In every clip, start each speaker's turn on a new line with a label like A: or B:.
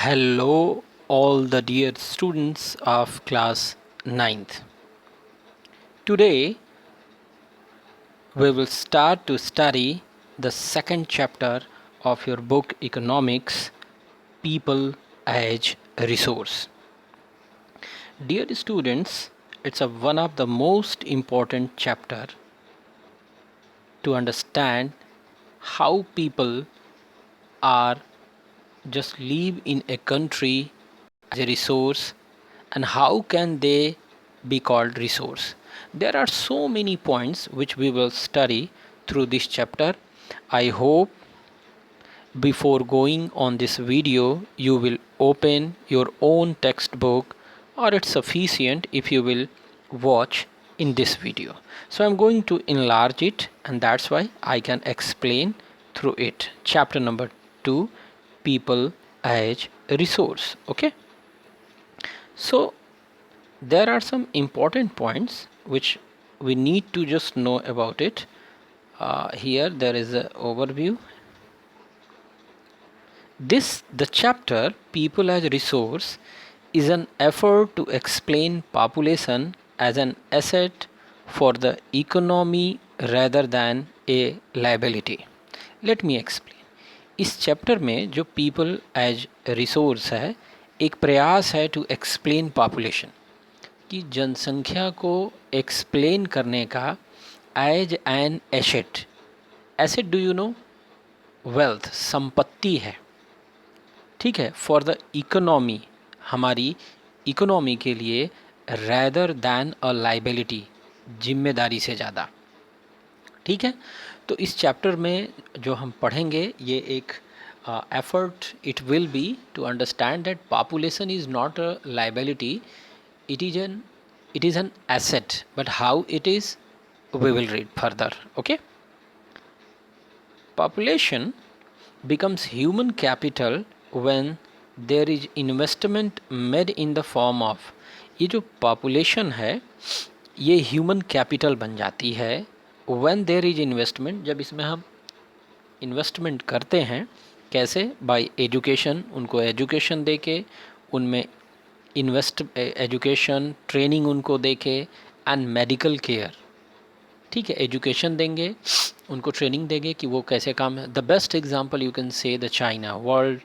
A: Hello, all the dear students of class ninth. Today, we will start to study the second chapter of your book Economics People as Resource. Dear students, it's one of the most important chapter to understand how people are just live in a country as a resource and how can they be called resource. There are so many points which we will study through this chapter. I hope before going on this video you will open your own textbook, or it's sufficient if you will watch in this video. So I'm going to enlarge it, and that's why I can explain through it. Chapter number 2, people as a resource. Okay, so there are some important points which we need to just know about it. Here there is an overview. The chapter People as Resource is an effort to explain population as an asset for the economy rather than a liability. Let me explain. इस chapter में जो people as resource है, एक प्रयास है to explain population, कि जनसंख्या को एक्सप्लेन करने का as an asset. Asset do you know? Wealth, संपत्ति है. ठीक है, फॉर द इकोनॉमी, हमारी इकोनॉमी के लिए, रैदर दैन अ लाइबिलिटी, जिम्मेदारी से ज़्यादा. ठीक है, तो इस चैप्टर में जो हम पढ़ेंगे ये एक effort it will be to understand that population is not a liability, it is an asset, but how it is, we will read further. Okay, population becomes human capital when there is investment made in the form of, ये जो population है ये human capital बन जाती है when there is investment, जब इसमें हम इन्वेस्टमेंट करते हैं. कैसे? बाय एजुकेशन, उनको एजुकेशन दे के, उनमें एजुकेशन ट्रेनिंग उनको दे के, एंड मेडिकल केयर. ठीक है, एजुकेशन देंगे, उनको ट्रेनिंग देंगे कि वो कैसे काम है. The best example you can say the China, world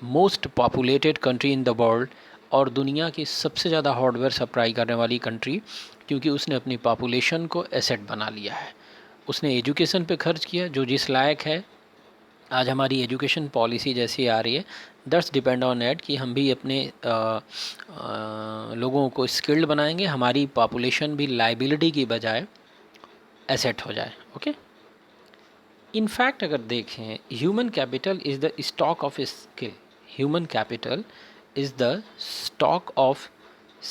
A: most populated country in the world, और दुनिया की सबसे ज़्यादा हार्डवेयर सप्लाई करने वाली कंट्री, क्योंकि उसने अपनी पॉपुलेशन को एसेट बना लिया है. उसने एजुकेशन पे खर्च किया, जो जिस लायक है. आज हमारी एजुकेशन पॉलिसी जैसी आ रही है, दैट्स डिपेंड ऑन एट कि हम भी अपने लोगों को स्किल्ड बनाएंगे, हमारी पॉपुलेशन भी लाइबिलिटी की बजाय एसेट हो जाए. ओके, इनफैक्ट अगर देखें, human capital is the stock of skill. Human capital is the stock of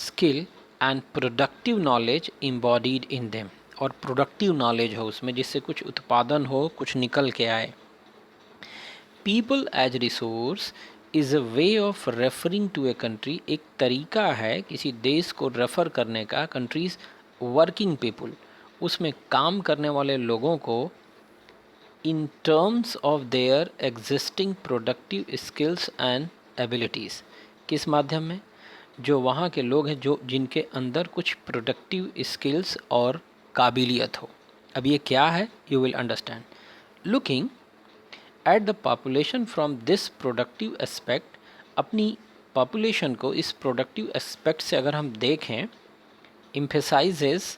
A: skill and productive knowledge embodied in them, और प्रोडक्टिव नॉलेज हो उसमें, जिससे कुछ उत्पादन हो, कुछ निकल के आए. People as resource is a way of referring to a country, एक तरीका है किसी देश को रेफ़र करने का. कंट्रीज़ वर्किंग पीपल, उसमें काम करने वाले लोगों को, in terms of their existing productive skills and abilities. किस माध्यम में? जो वहाँ के लोग हैं, जो जिनके अंदर कुछ प्रोडक्टिव स्किल्स और काबिलियत हो. अब ये क्या है, you will understand. Looking at the population from this productive aspect, अपनी पॉपुलेशन को इस प्रोडक्टिव एस्पेक्ट से अगर हम देखें, emphasizes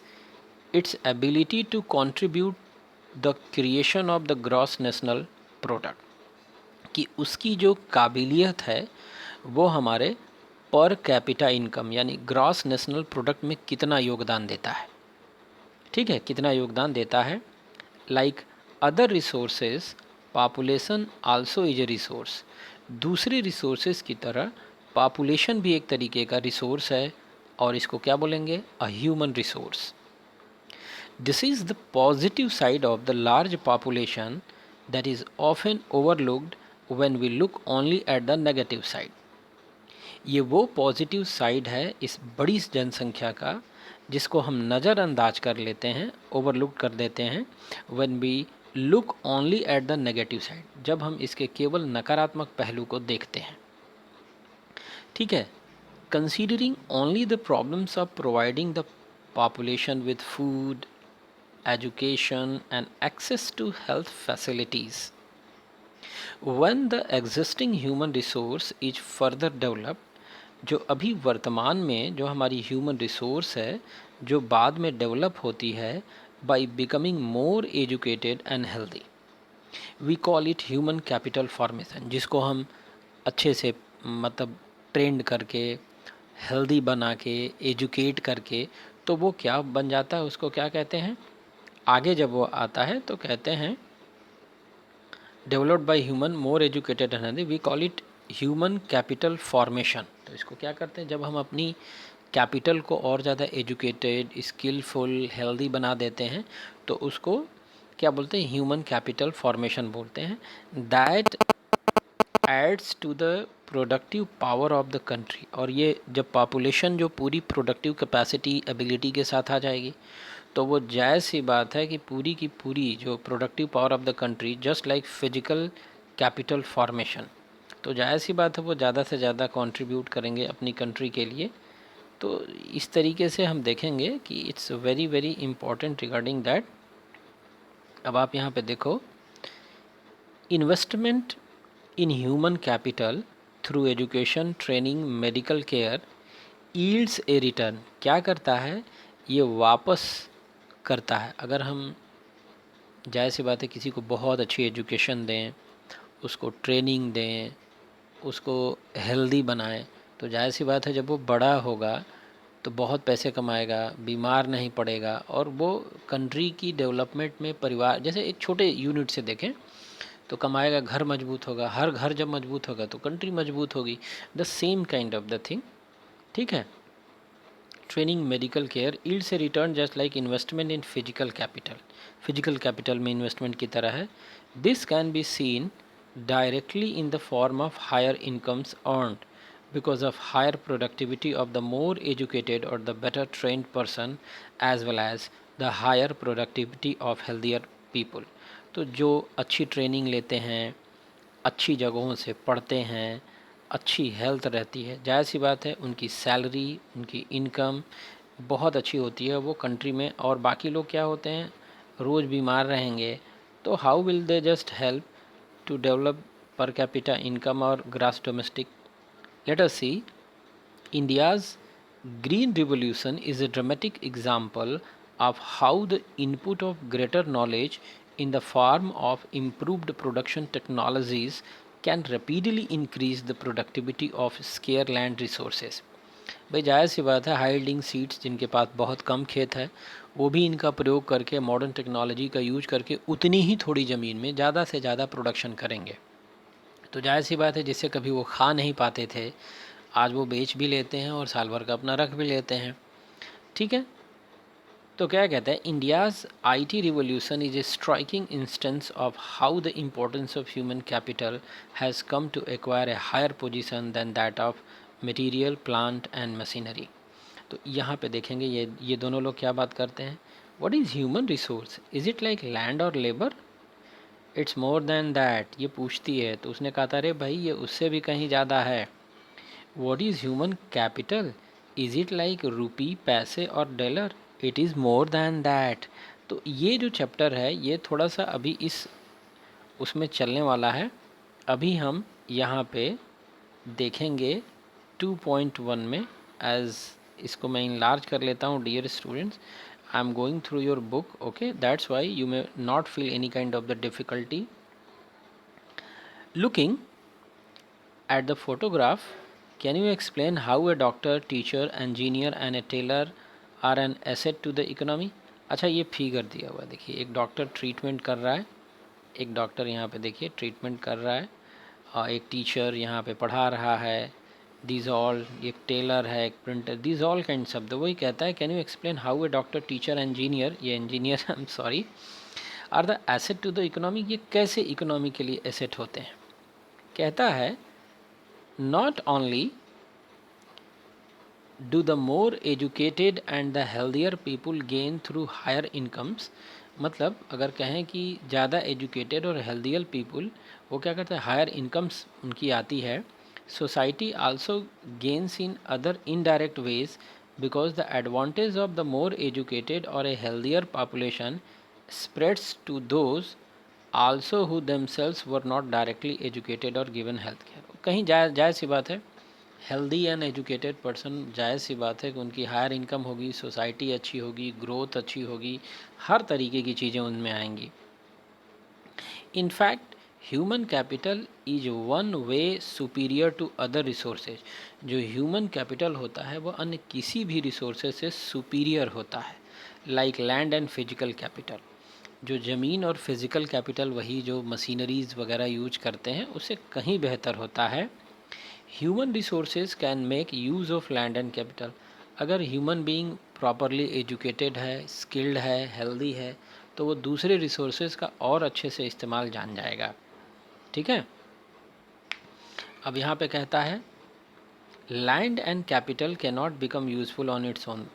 A: its ability to contribute the creation of the gross national product, कि उसकी जो काबिलियत है वो हमारे पर कैपिटा इनकम यानी ग्रॉस नेशनल प्रोडक्ट में कितना योगदान देता है. ठीक है, कितना योगदान देता है. Like other resources, population also is a resource. दूसरे रिसोर्सेज की तरह पॉपुलेशन भी एक तरीके का रिसोर्स है, और इसको क्या बोलेंगे? A human resource. This is the positive side of the large population that is often overlooked when we look only at the negative side. ये वो पॉजिटिव साइड है इस बड़ी जनसंख्या का, जिसको हम नज़रअंदाज कर लेते हैं, ओवरलुक कर देते हैं, when we look only at the negative side, जब हम इसके केवल नकारात्मक पहलू को देखते हैं. ठीक है। Considering only the problems of providing the population with food, education, and access to health facilities. When the existing human resource is further developed, जो अभी वर्तमान में जो हमारी ह्यूमन रिसोर्स है जो बाद में डेवलप होती है by becoming more educated and healthy, we call it human capital formation, जिसको हम अच्छे से मतलब ट्रेंड करके हेल्दी बना के एजुकेट करके तो वो क्या बन जाता है, उसको क्या कहते हैं, आगे जब वो आता है तो कहते हैं developed by human more educated and healthy, we call it human capital formation. तो इसको क्या करते हैं, जब हम अपनी कैपिटल को और ज़्यादा एजुकेटेड स्किलफुल हेल्दी बना देते हैं तो उसको क्या बोलते हैं, ह्यूमन कैपिटल फॉर्मेशन बोलते हैं। That adds to the productive power of the country, और ये जब पॉपुलेशन जो पूरी प्रोडक्टिव कैपेसिटी एबिलिटी के साथ आ जाएगी तो वो जायज़ सी बात है कि पूरी की पूरी जो productive power of the country just like physical capital formation, तो जायज़ सी बात है वो ज़्यादा से ज़्यादा कंट्रीब्यूट करेंगे अपनी कंट्री के लिए। तो इस तरीके से हम देखेंगे कि it's very very important regarding that. अब आप यहाँ पे देखो, investment in human capital through education training medical care yields A return, क्या करता है ये वापस करता है। अगर हम जाहिर सी बात है किसी को बहुत अच्छी एजुकेशन दें, उसको ट्रेनिंग दें, उसको हेल्दी बनाएं, तो जाहिर सी बात है जब वो बड़ा होगा तो बहुत पैसे कमाएगा, बीमार नहीं पड़ेगा, और वो कंट्री की डेवलपमेंट में परिवार, जैसे एक छोटे यूनिट से देखें तो कमाएगा, घर मजबूत होगा, हर घर जब मजबूत होगा तो कंट्री मजबूत होगी। The same kind of the thing, ठीक है। ट्रेनिंग मेडिकल केयर यील्ड से return just like investment in physical capital, physical capital में इन्वेस्टमेंट की तरह है। This can be seen directly in the form of higher incomes earned because of higher productivity of the more educated or the better trained person as well as the higher productivity of healthier people। तो जो अच्छी training लेते हैं, अच्छी जगहों से पढ़ते हैं, अच्छी हेल्थ रहती है, जाहिर सी बात है उनकी सैलरी, उनकी इनकम बहुत अच्छी होती है वो कंट्री में। और बाकी लोग क्या होते हैं, रोज़ बीमार रहेंगे, तो how will they just help to develop per capita income और gross domestic. Let us see, India's Green Revolution is a dramatic example of how the input of greater knowledge in the form of improved production technologies can rapidly increase the productivity of scarce land resources। भाई जाहिर सी बात है high yielding seeds जिनके पास बहुत कम खेत है वो भी इनका प्रयोग करके मॉडर्न टेक्नोलॉजी का यूज करके उतनी ही थोड़ी ज़मीन में ज़्यादा से ज़्यादा प्रोडक्शन करेंगे। तो जाहिर सी बात है जिससे कभी वो खा नहीं पाते थे आज वो बेच भी लेते हैं और साल भर का अपना रख भी लेते हैं, ठीक है। तो क्या कहते हैं, India's IT revolution is a striking instance of how the importance of human capital has come to acquire a higher position than that of material plant and machinery. तो यहाँ पे देखेंगे ये दोनों लोग क्या बात करते हैं, what is human resource, is it like land और labour, it's more than that, ये पूछती है। तो उसने कहा था अरे भाई ये उससे भी कहीं ज़्यादा है। What is human capital? Is it like रुपी, पैसे और dollar? It is more than that। तो ये जो चैप्टर है ये थोड़ा सा अभी इस उसमें चलने वाला है। अभी हम यहाँ पे देखेंगे 2.1 में, एज इसको मैं इनलार्ज कर लेता हूँ। Dear students, I am going through your book, okay, that's why you may not feel any kind of the difficulty looking at the photograph। Can you explain how a doctor, teacher, engineer and a tailor are an asset to the economy? अच्छा ये figure दिया हुआ है, देखिए एक doctor treatment कर रहा है, एक डॉक्टर यहाँ पे देखिए ट्रीटमेंट कर रहा है, और एक टीचर यहाँ पे पढ़ा रहा है, दिस ऑल, एक टेलर है, एक प्रिंटर, दिस ऑल काइंड शब्द। वही कहता है can you explain how a doctor, teacher, engineer, ये engineer I am sorry, are the asset to the economy, ये कैसे इकोनॉमी के लिए एसेट होते हैं। कहता है not only do the more educated and the healthier people gain through higher incomes, मतलब अगर कहें कि ज़्यादा एजुकेटेड और हेल्दियर पीपल वो क्या करते हैं, हायर इनकम्स उनकी आती है, society also gains in other indirect ways because the advantage of the more educated or a healthier population spreads to those also who themselves were not directly educated or given health care. कहीं जायज़ सी बात है, healthy and educated person, जायज़ सी बात है कि उनकी higher income होगी, सोसाइटी अच्छी होगी, ग्रोथ अच्छी होगी, हर तरीके की चीज़ें उनमें आएंगी. In fact, human capital is one way superior to other resources. जो ह्यूमन कैपिटल होता है वो अन्य किसी भी रिसोर्सेज से सुपीरियर होता है. Like land and physical capital, जो ज़मीन और फिज़िकल कैपिटल वही जो मशीनरीज़ वगैरह यूज करते हैं उससे कहीं बेहतर होता है. Human resources can make use of land and capital. अगर ह्यूमन बीइंग प्रॉपरली एजुकेटेड है, स्किल्ड है, हेल्दी है, तो वो दूसरे रिसोर्सेज का और अच्छे से इस्तेमाल जान जाएगा. ठीक है. अब यहाँ पे कहता है land and capital can not become useful on its own.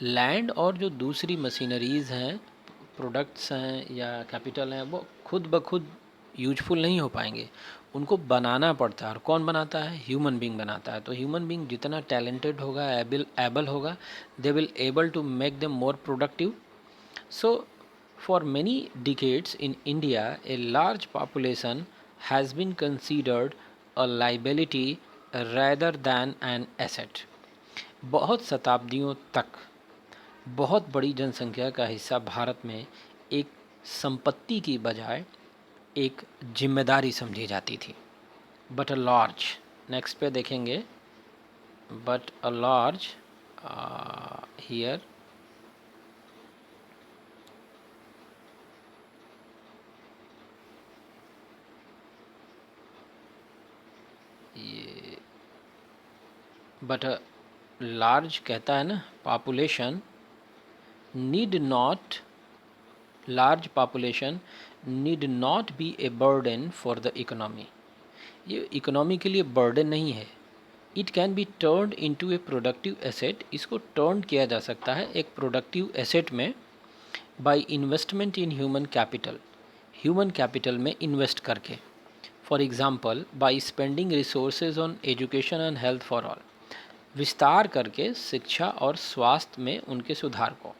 A: Land और जो दूसरी मशीनरीज़ हैं, प्रोडक्ट्स हैं या कैपिटल हैं, वो खुद ब खुद यूजफुल नहीं हो पाएंगे. उनको बनाना पड़ता है. और कौन बनाता है? ह्यूमन बीइंग बनाता है. तो ह्यूमन बीइंग जितना टैलेंटेड होगा, एबल होगा, they will able to make them more productive. So for many decades in India, a large population has been considered a liability rather than an asset. बहुत शताब्दियों तक बहुत बड़ी जनसंख्या का हिस्सा भारत में एक संपत्ति की बजाय एक जिम्मेदारी समझी जाती थी. बट अ लार्ज, नेक्स्ट पे देखेंगे, बट अ लार्ज हियर ये बट अ लार्ज कहता है ना, population need not, large population need not be a burden for the economy. ये इकोनॉमी के लिए बर्डन नहीं है. It can be turn into A productive asset. इसको टर्न किया जा सकता है एक प्रोडक्टिव एसेट में by investment in human capital, human capital में इन्वेस्ट करके. For example by spending resources on education and health for all. विस्तार करके शिक्षा और स्वास्थ्य में उनके सुधार को.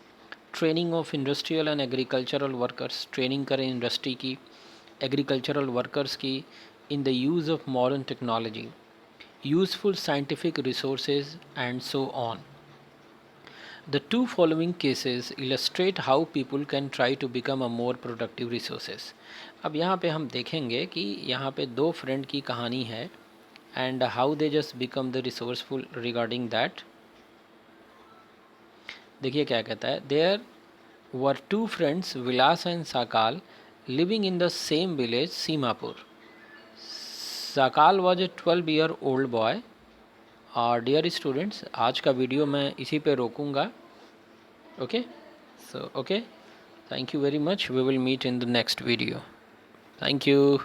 A: Training of industrial and agricultural workers, training करें इंडस्ट्री की, एग्रीकल्चरल वर्कर्स की in the use of modern technology, useful scientific resources and so on. The two following cases illustrate how people can try to become a more productive resources. अब यहाँ पे हम देखेंगे कि यहाँ पे दो फ्रेंड की कहानी है and how they just become the resourceful regarding that. देखिए क्या कहता है. There were two friends, Vilas and Sakal, living in the same village, Simapur. Sakal was a 12-year-old boy. और डियर स्टूडेंट्स, आज का वीडियो मैं इसी पे रोकूंगा. Okay, so okay, thank you very much. We will meet in the next video. Thank you.